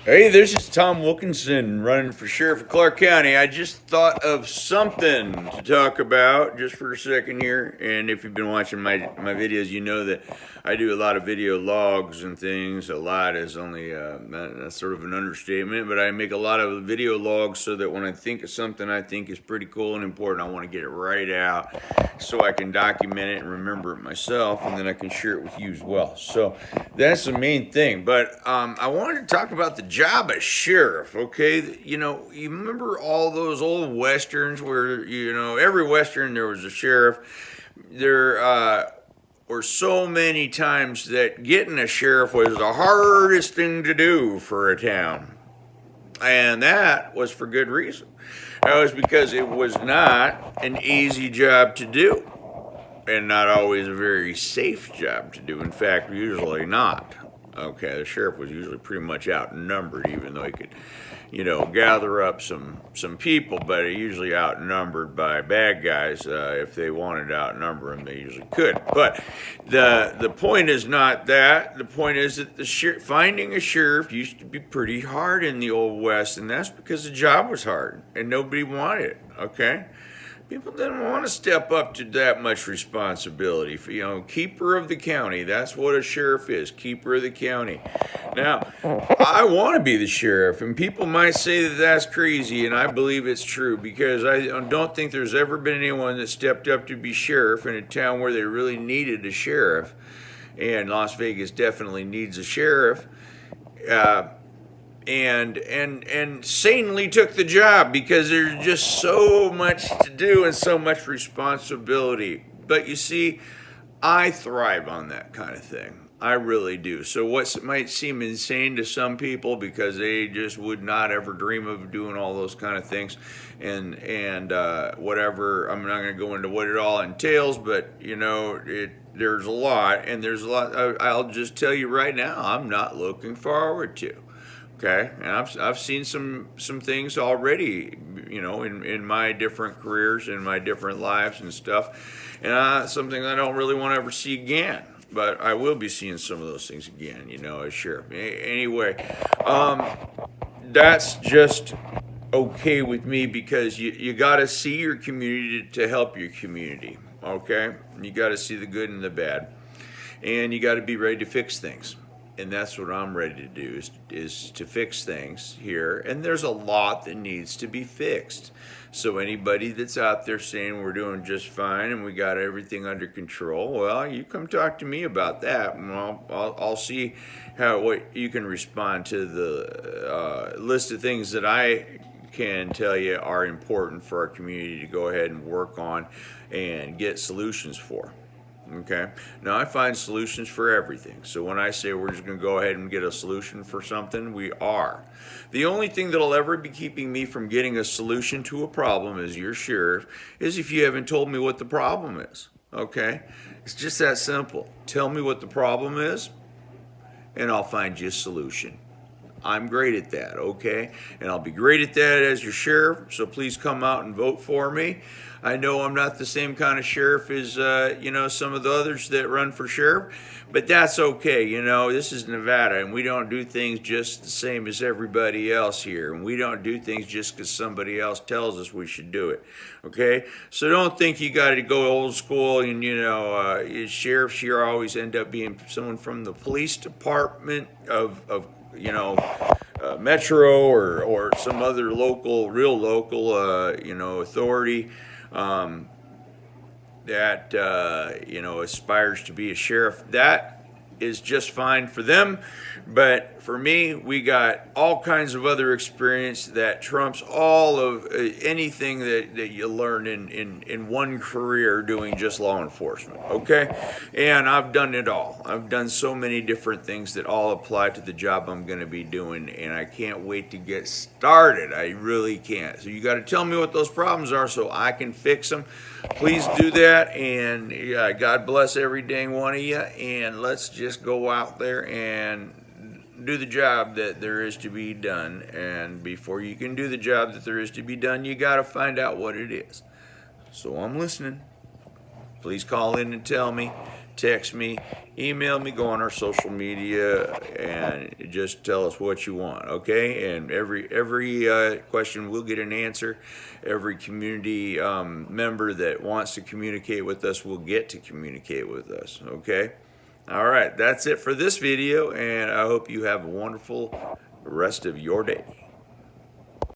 Hey, this is Tom Wilkinson running for sheriff of Clark County. I just thought of something to talk about just for a second here. And if you've been watching my videos, you know that I do a lot of video logs and things. A lot is only that's sort of an understatement, but I make a lot of video logs so that when I think of something I think is pretty cool and important, I want to get it right out so I can document it and remember it myself, and then I can share it with you as well. So that's the main thing. But I wanted to talk about the job of sheriff. Okay, you remember all those old westerns where every western there was a sheriff. There were so many times that getting a sheriff was the hardest thing to do for a town, and that was for good reason. That was because it was not an easy job to do, and not always a very safe job to do. In fact, usually not. Okay, the sheriff was usually pretty much outnumbered, even though he could, gather up some people, but he usually outnumbered by bad guys. If they wanted to outnumber him, they usually could. But the point is not that. The point is that finding a sheriff used to be pretty hard in the Old West, and that's because the job was hard and nobody wanted it. Okay. People didn't want to step up to that much responsibility. Keeper of the county. That's what a sheriff is, keeper of the county. Now, I want to be the sheriff, and people might say that that's crazy, and I believe it's true because I don't think there's ever been anyone that stepped up to be sheriff in a town where they really needed a sheriff, and Las Vegas definitely needs a sheriff. And sanely took the job because there's just so much to do and so much responsibility. But you see, I thrive on that kind of thing. I really do. So what might seem insane to some people because they just would not ever dream of doing all those kind of things, and whatever. I'm not going to go into what it all entails, but there's a lot, and there's a lot. I'll just tell you right now, I'm not looking forward to. Okay, and I've seen some things already, in my different careers, in my different lives and stuff, and something I don't really want to ever see again. But I will be seeing some of those things again, as sheriff. Anyway, that's just okay with me because you got to see your community to help your community. Okay, you got to see the good and the bad, and you got to be ready to fix things. And that's what I'm ready to do is to fix things here. And there's a lot that needs to be fixed. So anybody that's out there saying we're doing just fine and we got everything under control, well, you come talk to me about that, and I'll see what you can respond to the list of things that I can tell you are important for our community to go ahead and work on and get solutions for. Okay. Now I find solutions for everything. So when I say we're just going to go ahead and get a solution for something, we are. The only thing that'll ever be keeping me from getting a solution to a problem as your sheriff is if you haven't told me what the problem is. Okay. It's just that simple. Tell me what the problem is, and I'll find you a solution. I'm great at that, okay? And I'll be great at that as your sheriff, so please come out and vote for me. I know I'm not the same kind of sheriff as, some of the others that run for sheriff, but that's okay. This is Nevada, and we don't do things just the same as everybody else here, and we don't do things just because somebody else tells us we should do it, okay? So don't think you got to go old school and, sheriffs here always end up being someone from the police department of Metro or some other real local, authority that aspires to be a sheriff. That is just fine for them, but for me, we got all kinds of other experience that trumps all of anything that you learn in one career doing just law enforcement. Okay, and I've done it all. I've done so many different things that all apply to the job I'm going to be doing, and I can't wait to get started. I really can't. So you got to tell me what those problems are so I can fix them. Please do that, and God bless every dang one of you, and let's just go out there and do the job that there is to be done. And before you can do the job that there is to be done, you got to find out what it is. So I'm listening. Please call in and tell me. text me, email me, go on our social media, and just tell us what you want, okay? And every question will get an answer. Every community member that wants to communicate with us will get to communicate with us, okay? All right, that's it for this video, and I hope you have a wonderful rest of your day.